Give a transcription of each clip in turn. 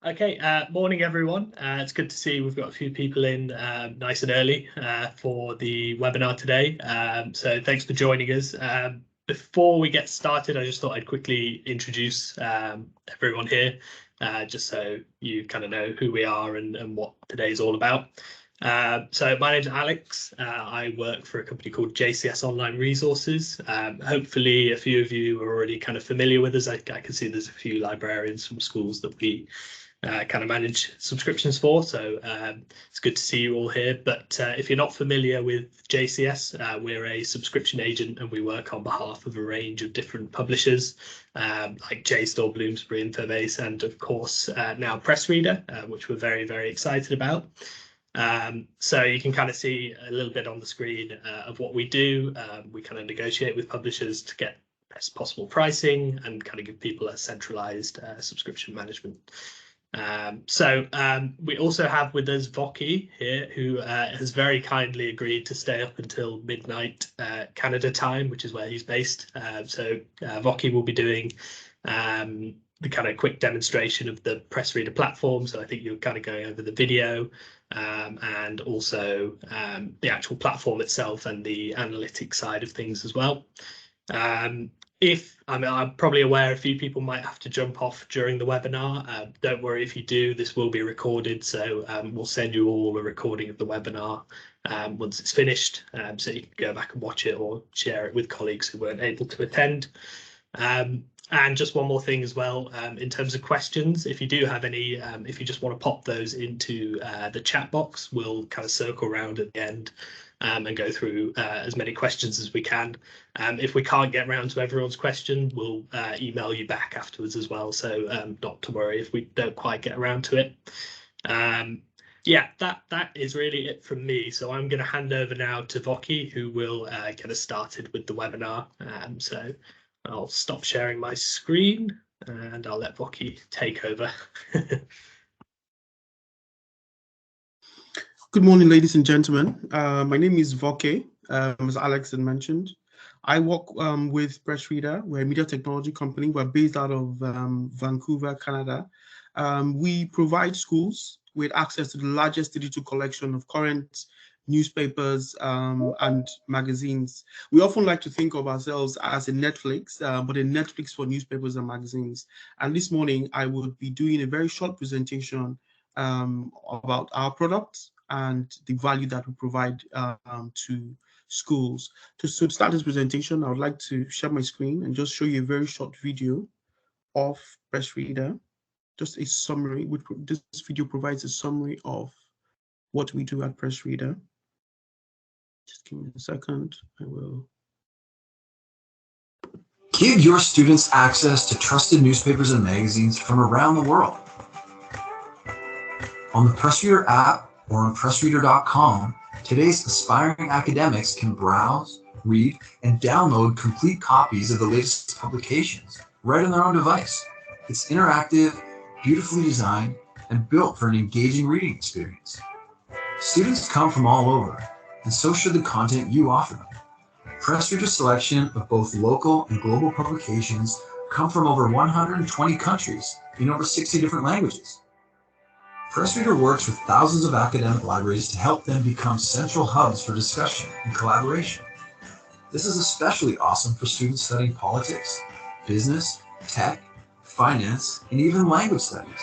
Okay, morning everyone. It's good to see we've got a few people in nice and early for the webinar today. So thanks for joining us. Before we get started, I just thought I'd quickly introduce everyone here, just so you kind of know who we are and what today's all about. So my name's Alex. I work for a company called JCS Online Resources. Hopefully a few of you are already kind of familiar with us. I can see there's a few librarians from schools that we kind of manage subscriptions for, so it's good to see you all here. But if you're not familiar with JCS, we're a subscription agent and we work on behalf of a range of different publishers like JSTOR, Bloomsbury, Infobase, and of course now PressReader, which we're very, very excited about. So you can kind of see a little bit on the screen of what we do. We kind of negotiate with publishers to get best possible pricing and kind of give people a centralized subscription management. We also have with us Voki here, who has very kindly agreed to stay up until midnight Canada time, which is where he's based. Voki will be doing the kind of quick demonstration of the PressReader platform. So I think you're kind of going over the video and also the actual platform itself and the analytics side of things as well. I'm probably aware a few people might have to jump off during the webinar. Don't worry if you do, this will be recorded. So we'll send you all a recording of the webinar once it's finished, so you can go back and watch it or share it with colleagues who weren't able to attend. And just one more thing as well, in terms of questions, if you do have any, if you just want to pop those into the chat box, we'll kind of circle around at the end and go through as many questions as we can. If we can't get around to everyone's question, we'll email you back afterwards as well. So not to worry if we don't quite get around to it. Yeah, that is really it from me. So I'm going to hand over now to Voki, who will get us started with the webinar. So I'll stop sharing my screen and I'll let Voki take over. Good morning, ladies and gentlemen. My name is Voke, as Alex had mentioned. I work with PressReader. We're a media technology company. We're based out of Vancouver, Canada. We provide schools with access to the largest digital collection of current newspapers and magazines. We often like to think of ourselves as a Netflix, but a Netflix for newspapers and magazines. And this morning, I will be doing a very short presentation about our products and the value that we provide to schools. To start this presentation, I would like to share my screen and just show you a very short video of PressReader, just a summary. This video provides a summary of what we do at PressReader. Just give me a second, I will. Give your students access to trusted newspapers and magazines from around the world. On the PressReader app or on PressReader.com, today's aspiring academics can browse, read, and download complete copies of the latest publications right on their own device. It's interactive, beautifully designed, and built for an engaging reading experience. Students come from all over, and so should the content you offer them. PressReader's selection of both local and global publications come from over 120 countries in over 60 different languages. PressReader works with thousands of academic libraries to help them become central hubs for discussion and collaboration. This is especially awesome for students studying politics, business, tech, finance, and even language studies.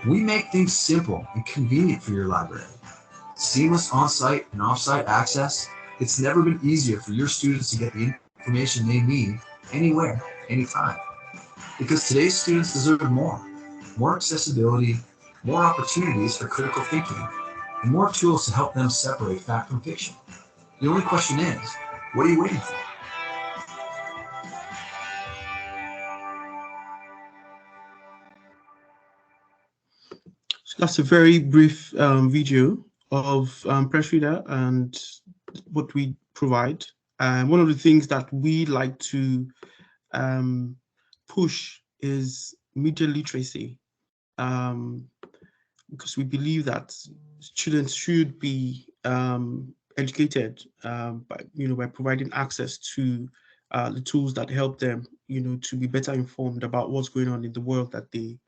We make things simple and convenient for your library. Seamless on-site and off-site access. It's never been easier for your students to get the information they need anywhere, anytime. Because today's students deserve more accessibility, more opportunities for critical thinking, and more tools to help them separate fact from fiction. The only question is, what are you waiting for? So that's a very brief video of PressReader and what we provide. One of the things that we like to push is media literacy. Because we believe that students should be educated by providing access to the tools that help them, to be better informed about what's going on in the world that they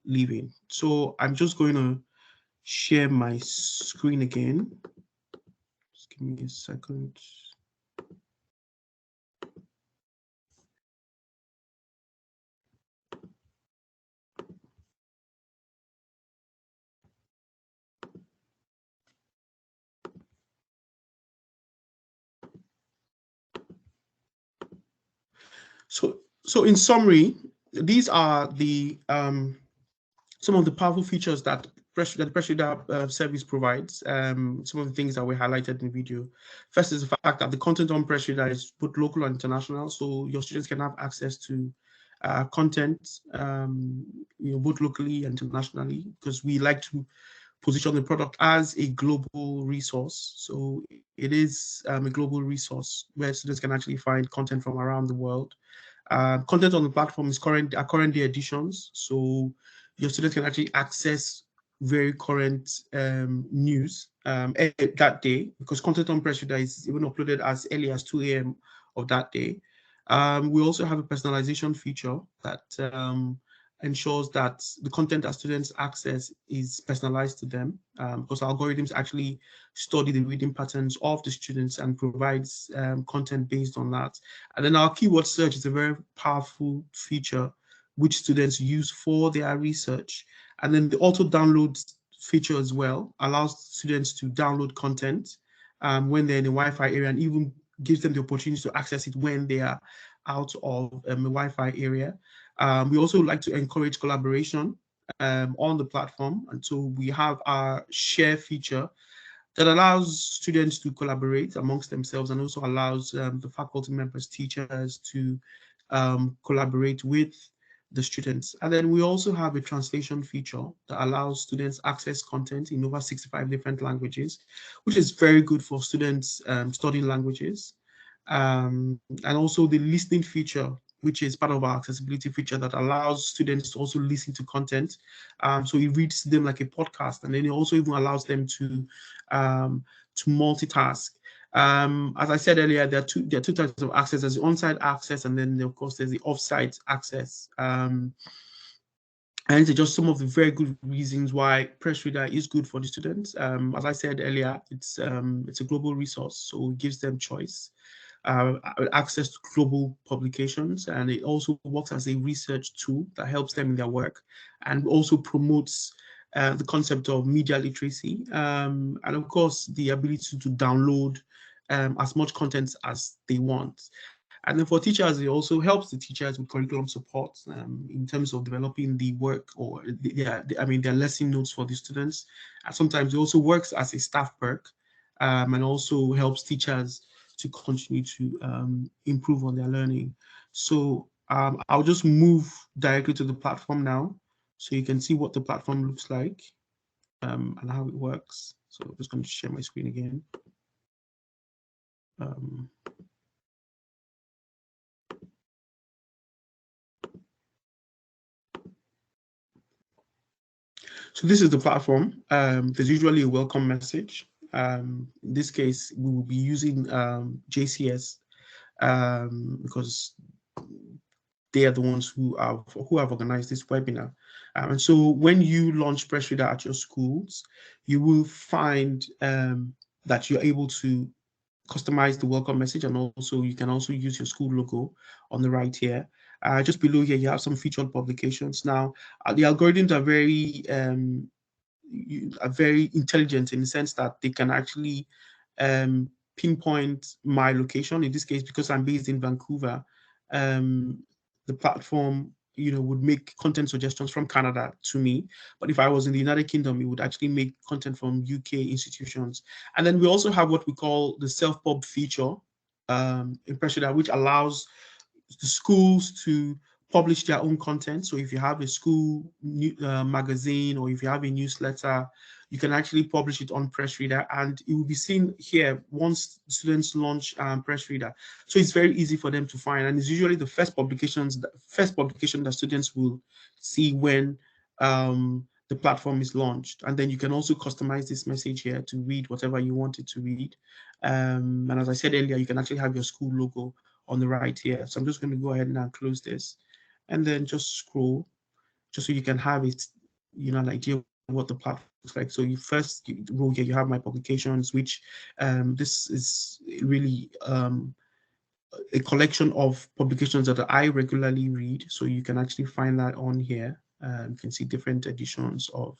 leaving. So I'm just going to share my screen again. Just give me a second. So in summary, these are the some of the powerful features that the PressReader service provides. Some of the things that were highlighted in the video. First is the fact that the content on PressReader is both local and international, so your students can have access to content, both locally and internationally, because we like to position the product as a global resource. So it is a global resource where students can actually find content from around the world. Content on the platform is current day editions, so your students can actually access very current news that day, because content on PressReader is even uploaded as early as 2 a.m. of that day. We also have a personalization feature that ensures that the content that students access is personalized to them, because algorithms actually study the reading patterns of the students and provides content based on that. And then our keyword search is a very powerful feature which students use for their research. And then the auto download feature as well allows students to download content when they're in a Wi-Fi area, and even gives them the opportunity to access it when they are out of a Wi-Fi area. We also like to encourage collaboration on the platform. And so we have our share feature that allows students to collaborate amongst themselves, and also allows the faculty members, teachers to collaborate with the students. And then we also have a translation feature that allows students access content in over 65 different languages, which is very good for students studying languages. And also the listening feature, which is part of our accessibility feature that allows students to also listen to content. So it reads them like a podcast, and then it also even allows them to multitask. As I said earlier, there are two types of access. There's the on-site access, and then of course there's the off-site access. And these are just some of the very good reasons why PressReader is good for the students. As I said earlier, it's a global resource, so it gives them choice. Access to global publications, and it also works as a research tool that helps them in their work, and also promotes the concept of media literacy, and of course the ability to download as much content as they want. And then for teachers, it also helps the teachers with curriculum support in terms of developing the work, or their lesson notes for the students. And sometimes it also works as a staff perk, and also helps teachers to continue to improve on their learning. So I'll just move directly to the platform now, so you can see what the platform looks like and how it works. So I'm just going to share my screen again. So this is the platform. There's usually a welcome message. In this case, we will be using JCS because they are the ones who have organized this webinar. And so when you launch PressReader at your schools, you will find that you're able to customize the welcome message, and also you can also use your school logo on the right here. Just below here, you have some featured publications. Now, the algorithms are very intelligent in the sense that they can actually pinpoint my location. In this case, because I'm based in Vancouver, the platform would make content suggestions from Canada to me. But if I was in the United Kingdom, it would actually make content from UK institutions. And then we also have what we call the self-pub feature in PressReader, which allows the schools to publish their own content. So if you have a school magazine, or if you have a newsletter, you can actually publish it on PressReader, and it will be seen here once students launch PressReader. So it's very easy for them to find, and it's usually the first publication that students will see when the platform is launched. And then you can also customize this message here to read whatever you want it to read. And as I said earlier, you can actually have your school logo on the right here. So I'm just going to go ahead and now close this, and then just scroll. just so you can have it, an idea of what the platform looks like. So row here, you have my publications, which this is really a collection of publications that I regularly read. So you can actually find that on here. You can see different editions of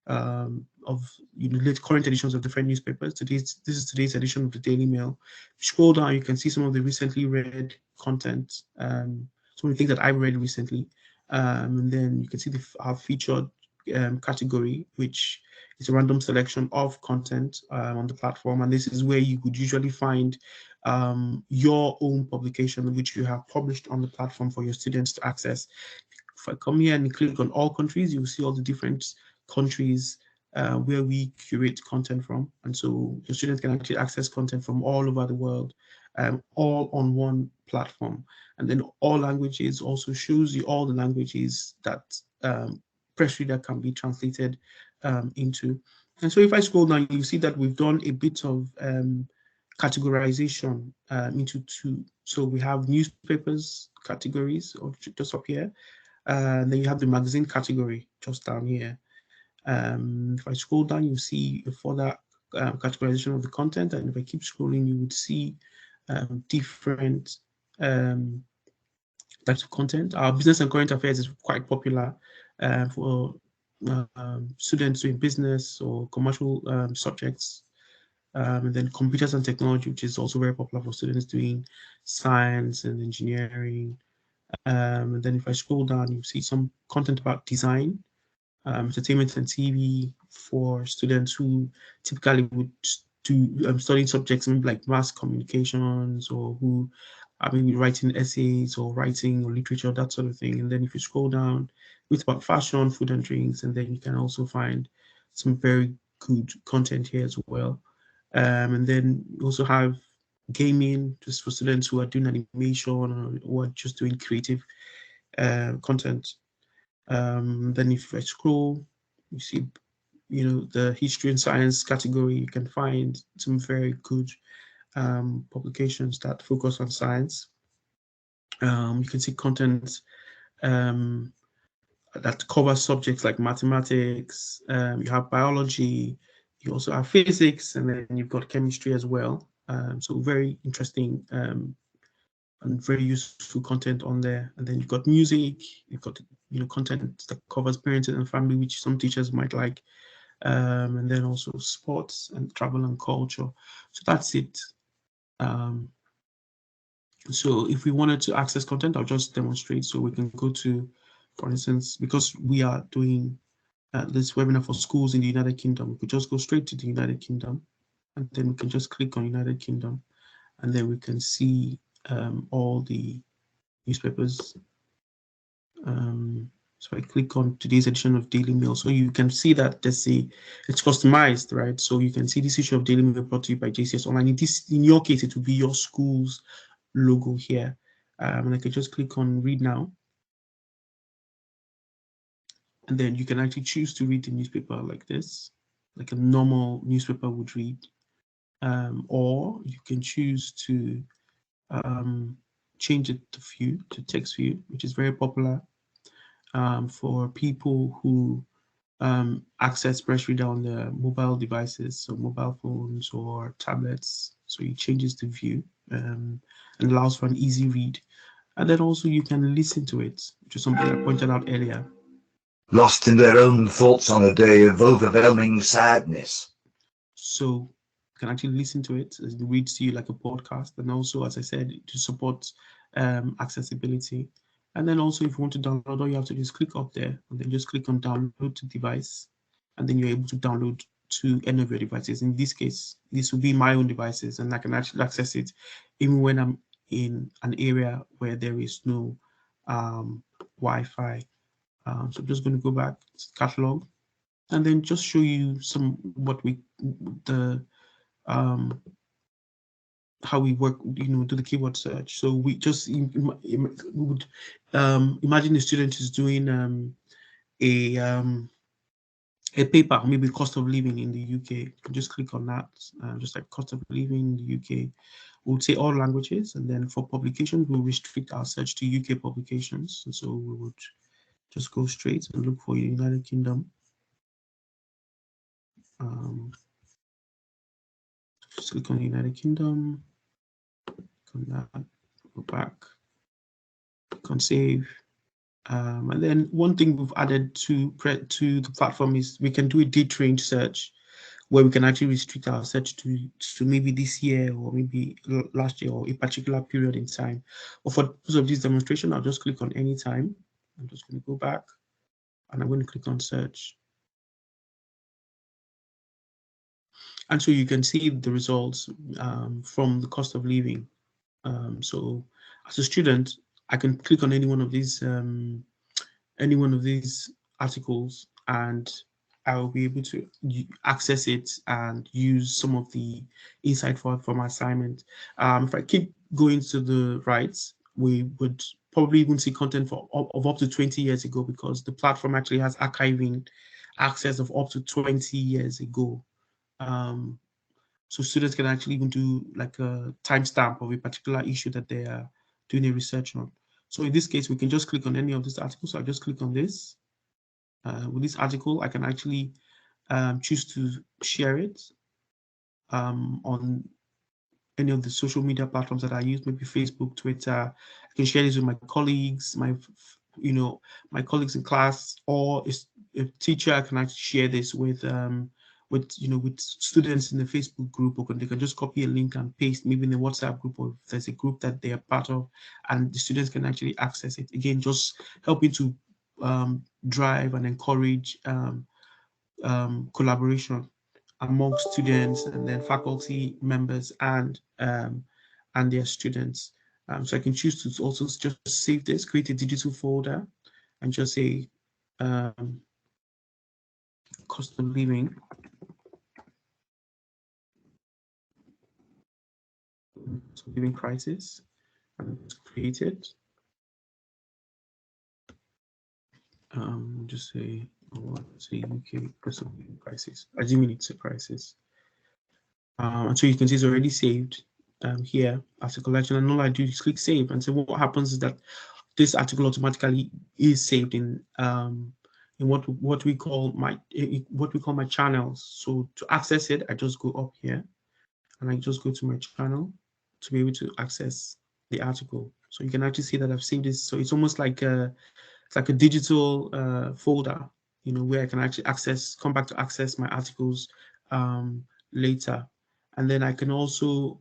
current editions of different newspapers. This is today's edition of the Daily Mail. If you scroll down, you can see some of the recently read content, some of the things that I read recently, and then you can see our featured category, which is a random selection of content on the platform, and this is where you would usually find your own publication, which you have published on the platform for your students to access. If I come here and click on all countries, you'll see all the different countries where we curate content from. And so your students can actually access content from all over the world, all on one platform. And then all languages also shows you all the languages that PressReader can be translated into. And so if I scroll down, you see that we've done a bit of categorization into two. So we have newspapers categories just up here. And then you have the magazine category just down here. If I scroll down, you'll see a further categorization of the content. And if I keep scrolling, you would see different types of content. Our business and current affairs is quite popular for students doing business or commercial subjects. And then computers and technology, which is also very popular for students doing science and engineering. And then if I scroll down, you see some content about design, entertainment and TV for students who typically would do studying subjects maybe like mass communications, or who are maybe writing essays or writing or literature, that sort of thing. And then if you scroll down, it's about fashion, food and drinks, and then you can also find some very good content here as well. And then you also have gaming, just for students who are doing animation or who are just doing creative content. Then if I scroll, you see, the history and science category, you can find some very good publications that focus on science. You can see content that covers subjects like mathematics, you have biology, you also have physics, and then you've got chemistry as well. So very interesting and very useful content on there. And then you've got music, you've got content that covers parenting and family, which some teachers might like, and then also sports and travel and culture. So that's it. So if we wanted to access content, I'll just demonstrate. So we can go to, for instance, because we are doing this webinar for schools in the United Kingdom, we could just go straight to the United Kingdom, and then we can just click on United Kingdom, and then we can see all the newspapers. So I click on today's edition of Daily Mail. So you can see that it's customized, right? So you can see this issue of Daily Mail brought to you by JCS Online. In your case, it will be your school's logo here. And I can just click on Read Now. And then you can actually choose to read the newspaper like this, like a normal newspaper would read. Or you can choose to change it to view, to text view, which is very popular for people who access PressReader on their mobile devices, so mobile phones or tablets. So it changes to view and allows for an easy read. And then also you can listen to it, which is something I pointed out earlier. Lost in their own thoughts on a day of overwhelming sadness. So you can actually listen to it as it reads to you like a podcast, and also, as I said, to support accessibility. And then also, if you want to download, all you have to do is click up there and then just click on download to device, and then you're able to download to any of your devices. In this case, this will be my own devices, and I can actually access it even when I'm in an area where there is no Wi-Fi. So I'm just going to go back to catalog, and then just show you how we work, do the keyword search. So we just would imagine the student is doing a paper, maybe cost of living in the UK. You can just click on that, just like cost of living in the UK. We'll say all languages, and then for publications, we'll restrict our search to UK publications. And so we would Just go straight and look for United Kingdom. Just click on United Kingdom, click on that, go back, click on save. And then one thing we've added to the platform is we can do a date range search, where we can actually restrict our search to maybe this year or maybe last year or a particular period in time. But for the purpose of this demonstration, I'll just click on any time. I'm just going to go back and I'm going to click on search. And so you can see the results from the cost of living. So as a student, I can click on any one of these articles, and I will be able to access it and use some of the insight for my assignment. If I keep going to the right, we would probably even see content of up to 20 years ago, because the platform actually has archiving access of up to 20 years ago. So students can actually even do like a timestamp of a particular issue that they are doing a research on. So in this case, we can just click on any of these articles. So I just click on this. With this article, I can actually choose to share it on any of the social media platforms that I use, maybe Facebook, Twitter. I can share this with my colleagues, my colleagues in class, or a teacher. I can actually share this with students in the Facebook group, or they can just copy a link and paste, maybe in the WhatsApp group, or if there's a group that they are part of, and the students can actually access it. Again, just helping to drive and encourage collaboration among students and then faculty members and their students. So I can choose to also just save this, create a digital folder, and just say cost of living. Living crisis, and create it. Just say UK cost of living crisis, assuming it's a crisis. And so you can see it's already saved here as a collection, and all I do is click save. And so what happens is that this article automatically is saved in what we call my channels. So to access it, I just go up here and I just go to my channel to be able to access the article. So you can actually see that I've saved this. So it's almost like a digital folder, where I can actually come back to access my articles later. And then I can also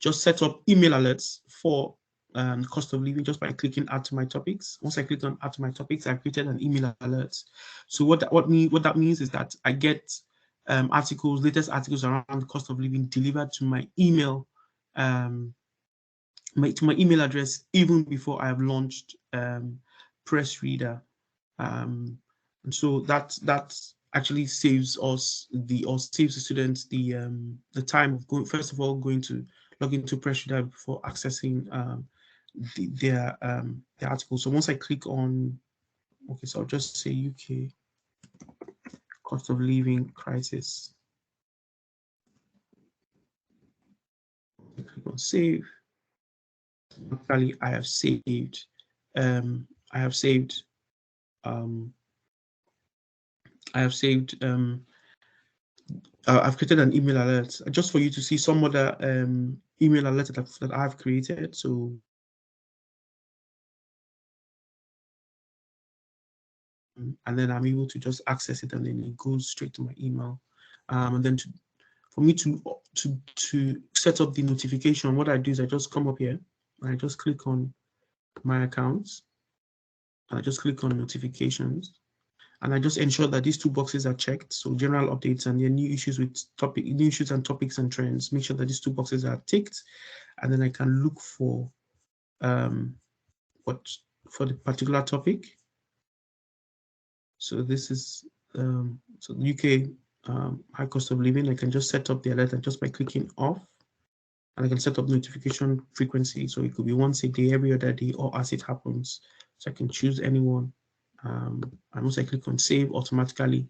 just set up email alerts for cost of living just by clicking add to my topics. Once I click on add to my topics, I created an email alert. So what that means is that I get latest articles around the cost of living delivered to my email, to my email address, even before I have launched PressReader. And so that actually saves saves the students the time of going to log into PressReader before accessing their article. So once I click on, okay, so I'll just say UK cost of living crisis. Click on save. Actually, I've created an email alert just for you to see some other email alert that I've created. So and then I'm able to just access it, and then it goes straight to my email. And then for me to set up the notification, what I do is I just come up here and I just click on my accounts. I just click on notifications, and I just ensure that these two boxes are checked. So general updates and the new issues and topics and trends. Make sure that these two boxes are ticked, and then I can look for for the particular topic. So this is so UK high cost of living. I can just set up the alert and just by clicking off, and I can set up notification frequency. So it could be once a day, every other day, or as it happens. So I can choose anyone. And once I click on save, automatically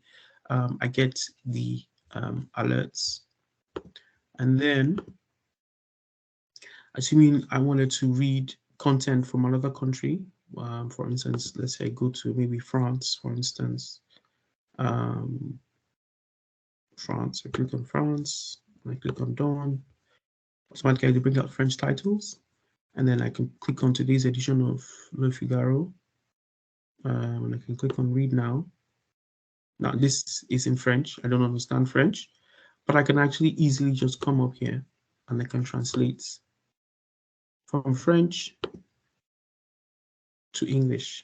I get the alerts. And then, assuming I wanted to read content from another country, For instance, let's say I go to maybe France, for instance. France, I click on France, I click on Dawn. Automatically bring out French titles, and then I can click on today's edition of Le Figaro, and I can click on Read Now. Now this is in French. I don't understand French, but I can actually easily just come up here and I can translate from French to English.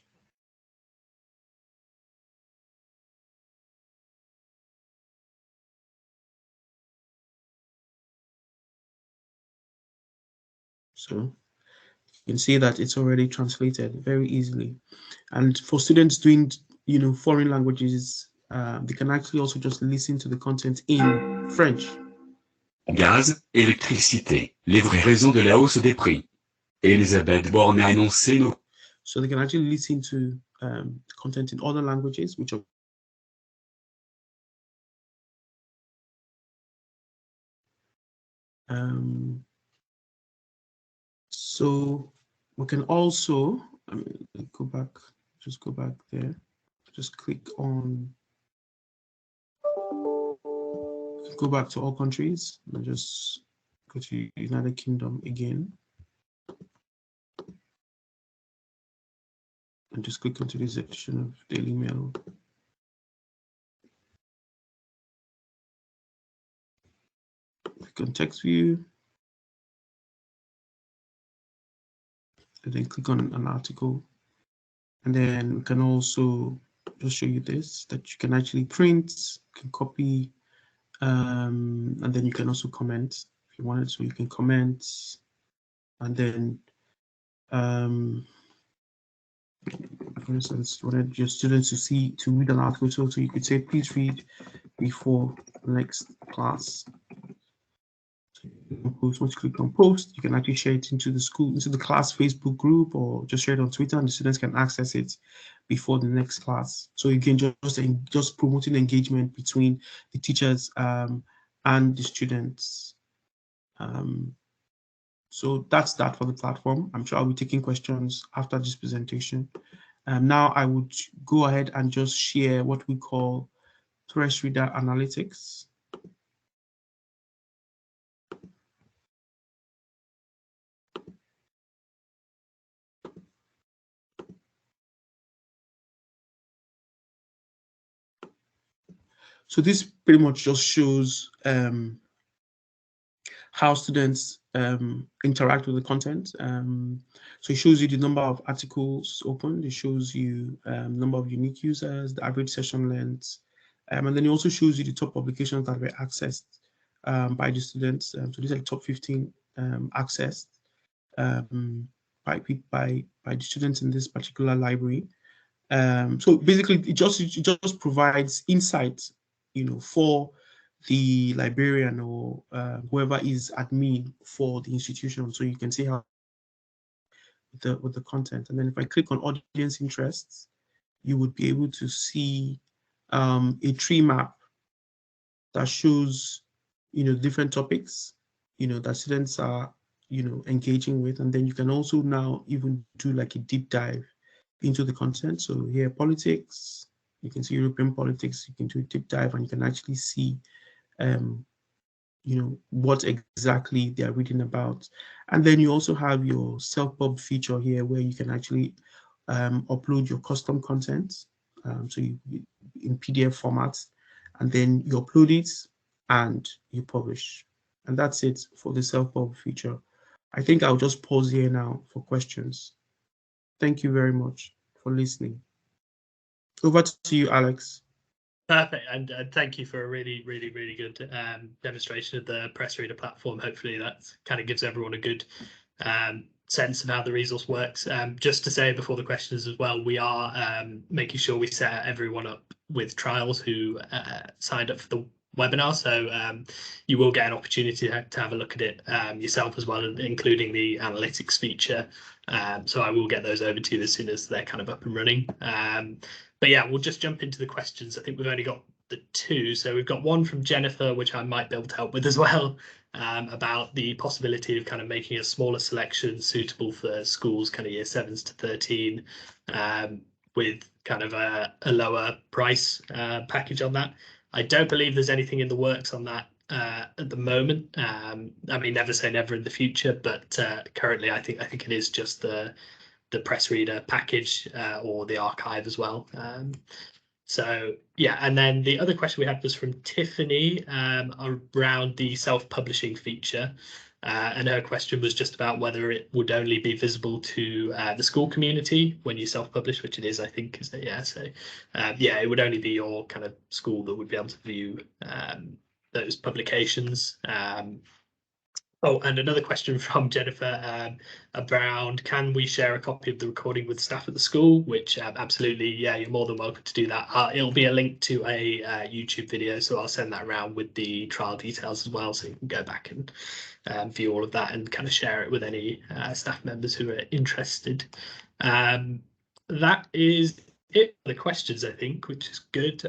So you can see that it's already translated very easily. And for students doing, foreign languages, they can actually also just listen to the content in French. Gaz, électricité, les vraies raisons de la hausse des prix. Elisabeth Borne a annoncé nos... So they can actually listen to content in other languages, which are so we can also just go back there, just click on, go back to all countries and just go to United Kingdom again and just click onto this edition of Daily Mail. Click on text view and then click on an article, and then we can also just show you this, that you can actually print, can copy, and then you can also comment if you wanted. So you can comment, and then for instance, you wanted your students to read an article, so you could say, please read before the next class. Once you click on post, you can actually share it into the class Facebook group, or just share it on Twitter, and the students can access it before the next class. So you can just promoting engagement between the teachers and the students. So that's that for the platform. I'm sure I'll be taking questions after this presentation. Now I would go ahead and just share what we call PressReader Analytics. So this pretty much just shows how students interact with the content. So it shows you the number of articles opened, it shows you number of unique users, the average session length, and then it also shows you the top publications that were accessed by the students. So these are the top 15 accessed by the students in this particular library. So basically, it just provides insights, for the librarian or whoever is admin for the institution, so you can see how with the content. And then if I click on audience interests, you would be able to see a tree map that shows different topics that students are engaging with. And then you can also now even do like a deep dive into the content. So here, politics, you can see European politics, you can do a deep dive and you can actually see what exactly they are reading about. And then you also have your self-pub feature here, where you can actually upload your custom content, so you in PDF format, and then you upload it and you publish. And that's it for the self-pub feature. I think I'll just pause here now for questions. Thank you very much for listening. Over to you, Alex. Perfect, and thank you for a really good demonstration of the PressReader platform. Hopefully that kind of gives everyone a good sense of how the resource works. Just to say before the questions as well, we are making sure we set everyone up with trials who signed up for the webinar, so you will get an opportunity to have a look at it yourself as well, including the analytics feature. So I will get those over to you as soon as they're kind of up and running. But yeah, we'll just jump into the questions. I think we've only got the two. So we've got one from Jennifer, which I might be able to help with as well, about the possibility of kind of making a smaller selection suitable for schools kind of year 7s to 13, with kind of a lower price package on that. I don't believe there's anything in the works on that at the moment. I mean, never say never in the future, but currently I think it is just the PressReader package or the archive as well. So yeah, and then the other question we had was from Tiffany around the self-publishing feature. And her question was just about whether it would only be visible to the school community when you self-publish, which it is, I think, is it? Yeah, so yeah, it would only be your kind of school that would be able to view those publications. Oh, and another question from Jennifer around, can we share a copy of the recording with staff at the school? Which absolutely, yeah, you're more than welcome to do that. It'll be a link to a YouTube video, so I'll send that around with the trial details as well, so you can go back and view all of that and kind of share it with any staff members who are interested. That is it for the questions, I think, which is good.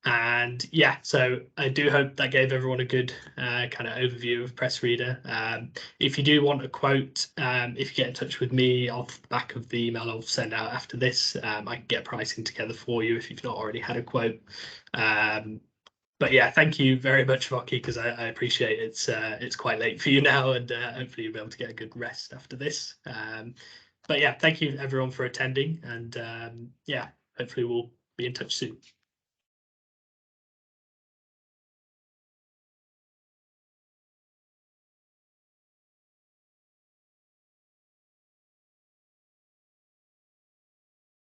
And yeah, so I do hope that gave everyone a good kind of overview of PressReader. If you do want a quote, if you get in touch with me off the back of the email I'll send out after this, I can get pricing together for you if you've not already had a quote. But yeah, thank you very much, Rocky, because I appreciate it's quite late for you now, and hopefully you'll be able to get a good rest after this. But yeah, thank you everyone for attending, and yeah, hopefully we'll be in touch soon.